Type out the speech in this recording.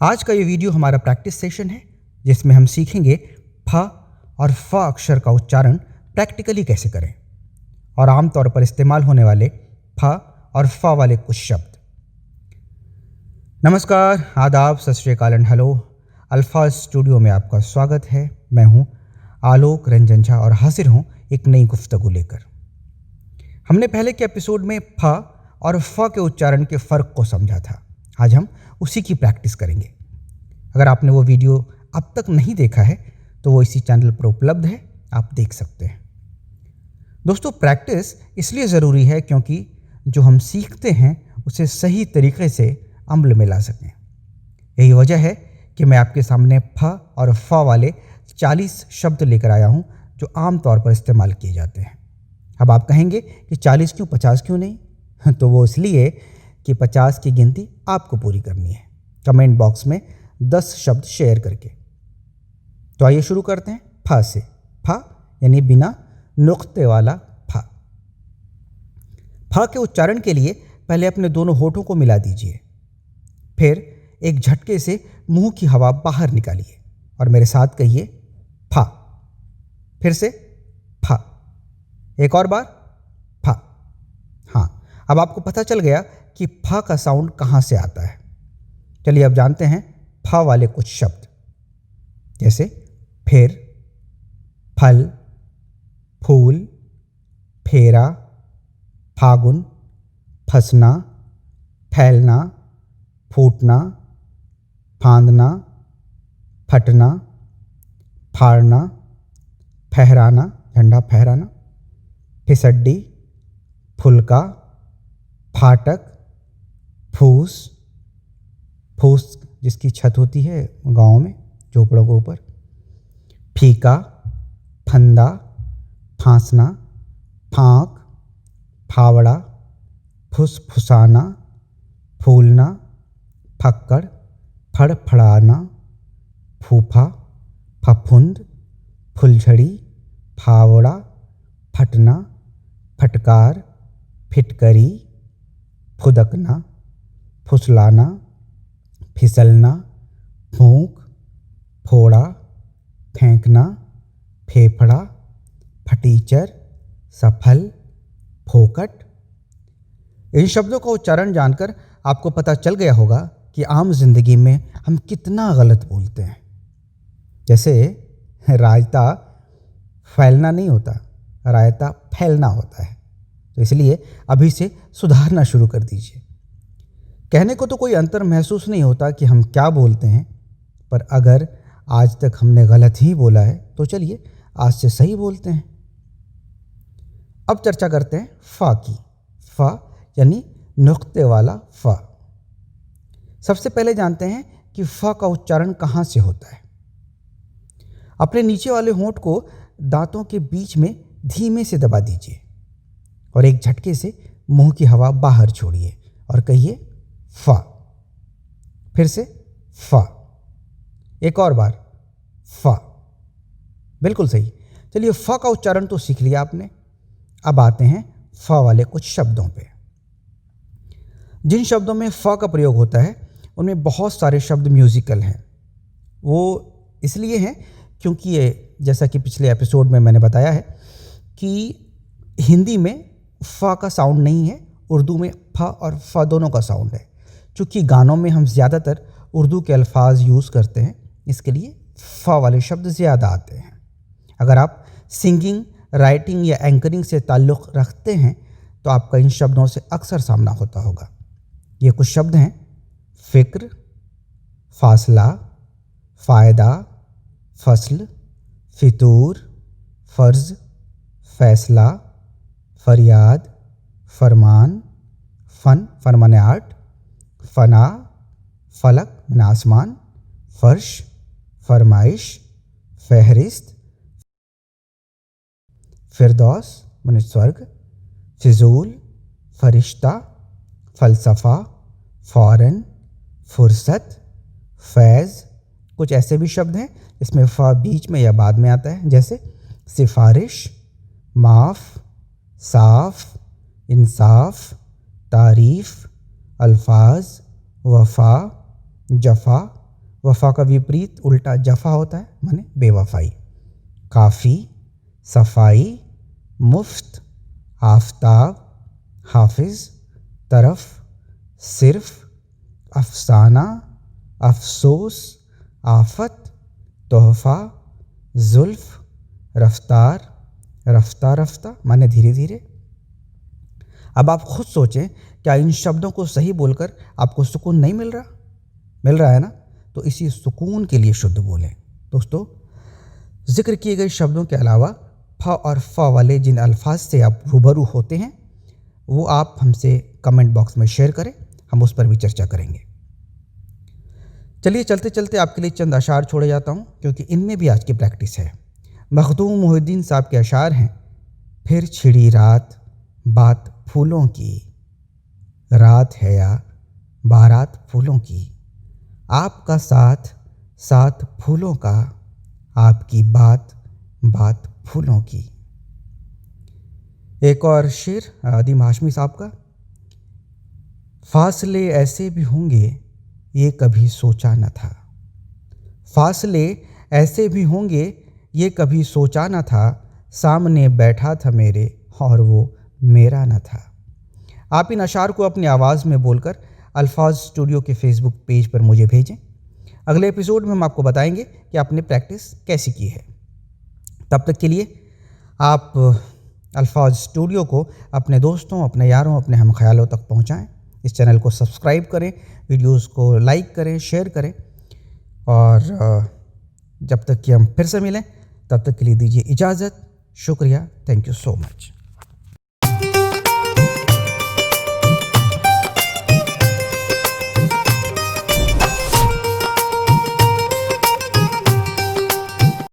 आज का ये वीडियो हमारा प्रैक्टिस सेशन है जिसमें हम सीखेंगे फ और फ अक्षर का उच्चारण प्रैक्टिकली कैसे करें और आमतौर पर इस्तेमाल होने वाले फ और फ वाले कुछ शब्द। नमस्कार, आदाब, सत श्री अकाल एंड हेलो। अल्फाज स्टूडियो में आपका स्वागत है। मैं हूं आलोक रंजन झा और हाजिर हूं एक नई गुफ्तगू लेकर। हमने पहले के एपिसोड में फ और फ के उच्चारण के फ़र्क को समझा था। आज हम उसी की प्रैक्टिस करेंगे। अगर आपने वो वीडियो अब तक नहीं देखा है तो वो इसी चैनल पर उपलब्ध है, आप देख सकते हैं। दोस्तों, प्रैक्टिस इसलिए ज़रूरी है क्योंकि जो हम सीखते हैं उसे सही तरीके से अमल में ला सकें। यही वजह है कि मैं आपके सामने फ और फ वाले 40 शब्द लेकर आया हूँ जो आम तौर पर इस्तेमाल किए जाते हैं। अब आप कहेंगे कि 40 क्यों, 50 क्यों नहीं? तो वो इसलिए कि 50 की गिनती आपको पूरी करनी है, कमेंट बॉक्स में 10 शब्द शेयर करके। तो आइए शुरू करते हैं फ से। फ यानी बिना नुक्ते वाला फ। फ के उच्चारण के लिए पहले अपने दोनों होठों को मिला दीजिए, फिर एक झटके से मुंह की हवा बाहर निकालिए और मेरे साथ कहिए फ। फिर से फ, एक और बार फ। हाँ, अब आपको पता चल गया कि फ का साउंड कहाँ से आता है। चलिए अब जानते हैं फ वाले कुछ शब्द, जैसे फिर, फल, फूल, फेरा, फागुन, फंसना, फैलना, फूटना, फांदना, फटना, फाड़ना, फहराना, झंडा फहराना, फिसड्डी, फुलका, फाटक, फूस, फूस जिसकी छत होती है गाँव में झोपड़ों के ऊपर, फीका, फंदा, फांसना, फांक, फावड़ा, फुसफुसाना, फूलना, फक्कड़, फड़फड़ाना, फूफा, फफूंद, फुलझड़ी, फावड़ा, फटना, फटकार, फिटकरी, फुदकना, फुसलाना, फिसलना, फूंक, फोड़ा, फेंकना, फेफड़ा, फटीचर, सफल, फोकट। इन शब्दों का उच्चारण जानकर आपको पता चल गया होगा कि आम जिंदगी में हम कितना गलत बोलते हैं। जैसे रायता फैलना नहीं होता, रायता फैलना होता है। तो इसलिए अभी से सुधारना शुरू कर दीजिए। कहने को तो कोई अंतर महसूस नहीं होता कि हम क्या बोलते हैं, पर अगर आज तक हमने गलत ही बोला है तो चलिए आज से सही बोलते हैं। अब चर्चा करते हैं फ की। फ यानी नुक्ते वाला फ। सबसे पहले जानते हैं कि फ का उच्चारण कहाँ से होता है। अपने नीचे वाले होंठ को दांतों के बीच में धीमे से दबा दीजिए और एक झटके से मुंह की हवा बाहर छोड़िए और कहिए फ। फिर से फ, एक और बार फ। बिल्कुल सही। चलिए, फ का उच्चारण तो सीख लिया आपने। अब आते हैं फ वाले कुछ शब्दों पे। जिन शब्दों में फ का प्रयोग होता है उनमें बहुत सारे शब्द म्यूजिकल हैं। वो इसलिए हैं क्योंकि ये, जैसा कि पिछले एपिसोड में मैंने बताया है कि हिंदी में फ का साउंड नहीं है, उर्दू में फ और फ दोनों का साउंड है। चूँकि गानों में हम ज़्यादातर उर्दू के अल्फाज यूज़ करते हैं, इसके लिए फ वाले शब्द ज़्यादा आते हैं। अगर आप सिंगिंग, राइटिंग या एंकरिंग से ताल्लुक़ रखते हैं तो आपका इन शब्दों से अक्सर सामना होता होगा। ये कुछ शब्द हैं: फ़िक्र, फासला, फ़ायदा, फसल, फितूर, फ़र्ज़, फ़ैसला, फरियाद, फरमान, फ़न, फरमान आर्ट, फ़ना, फलक मन आसमान, फ़र्श, फरमाइश, फहरिस्त, फिरदौस मन स्वर्ग, फिजूल, फरिश्ता, फ़लसफ़ा, फ़ौरन, फुर्सत, फैज़। कुछ ऐसे भी शब्द हैं इसमें फ़ बीच में या बाद में आता है, जैसे सिफारिश, माफ़, साफ़, इंसाफ, तारीफ़, अल्फाज, वफ़ा, जफ़ा, वफ़ा का विपरीत उल्टा जफ़ा होता है, माने बेवफ़ाई। काफ़ी, सफाई, मुफ्त, आफताब, हाफिज़, तरफ, सिर्फ, अफसाना, अफसोस, आफत, तोहफ़ा, जुल्फ़, रफ्तार, रफ्ता रफ्ता माने धीरे धीरे। अब आप खुद सोचें, क्या इन शब्दों को सही बोलकर आपको सुकून नहीं मिल रहा? मिल रहा है ना? तो इसी सुकून के लिए शुद्ध बोलें। दोस्तों, जिक्र किए गए शब्दों के अलावा फ और फ वाले जिन अल्फाज से आप रूबरू होते हैं वो आप हमसे कमेंट बॉक्स में शेयर करें, हम उस पर भी चर्चा करेंगे। चलिए चलते चलते आपके लिए चंद अशार छोड़े जाता हूँ, क्योंकि इनमें भी आज की प्रैक्टिस है। मखदूम मोहिउद्दीन साहब के अशार हैं। फिर छिड़ी रात बात फूलों की, रात है या बारात फूलों की, आपका साथ साथ फूलों का, आपकी बात बात फूलों की। एक और शेर अदीम हाशमी साहब का। फासले ऐसे भी होंगे ये कभी सोचा न था, फासले ऐसे भी होंगे ये कभी सोचा न था, सामने बैठा था मेरे और वो मेरा न था। आप इन अशार को अपनी आवाज़ में बोलकर अल्फाज स्टूडियो के फेसबुक पेज पर मुझे भेजें। अगले एपिसोड में हम आपको बताएंगे कि आपने प्रैक्टिस कैसी की है। तब तक के लिए आप अल्फाज स्टूडियो को अपने दोस्तों, अपने यारों, अपने हम ख्यालों तक पहुंचाएं। इस चैनल को सब्सक्राइब करें, वीडियोस को लाइक करें, शेयर करें, और जब तक कि हम फिर से मिलें तब तक के लिए दीजिए इजाज़त। शुक्रिया, थैंक यू सो मच।